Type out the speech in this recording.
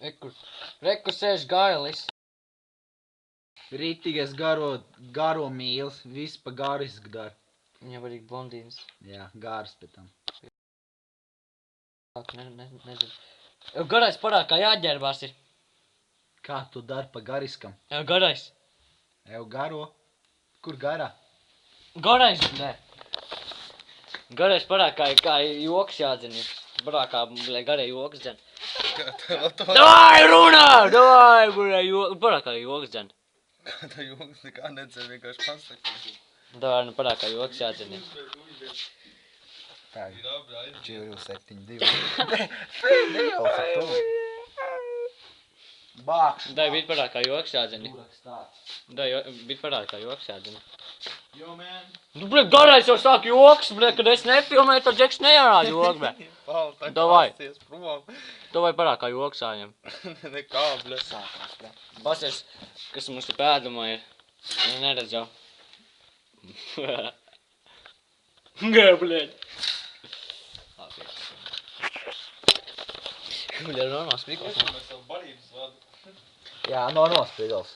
Rekur sēž Gailis. Rītīgais garo mīls, viss pa garu izgdara. Viņam arī blondīns. Jā, gārs pēc tam. Nezinu. Garais parād, kā jāģērbās ir. Kā tu dari pa gariskam? Garais. Ev garo? Kur garā? Garais, nē. Garais parād, kā joks jādzen ir. Parād, kā garai joks dzen. Davai, runā! Davai, parād, kā joks dzen. Kā tā joks nekā nedzen, vienkārši pasaki. Davai, nu parād, kā joks jādzen ir. Tā, 4-7-2. Nejauc ar to. Bāks. Dai, bīt parād, kā joks jādzen ir. Duraks tāds. Dai, bīt parād, kā joks jādzen ir. Jo, man. Nu, bļet, garais jau sāk joks, bļet, kad es nefilmēju, tad Džeks nejārāda joks, bļet. Palta, Davai. klasties prom. Davai parād, kā joks āņem. Nekā, bļa. Sākās, bļa. Pasies, kas mums te pēdumā ir. Ja neredz jau. Gā, bļet. Bļet, normāls mikrofons. Mēs savu barības vadu. Jā, no nospīdals.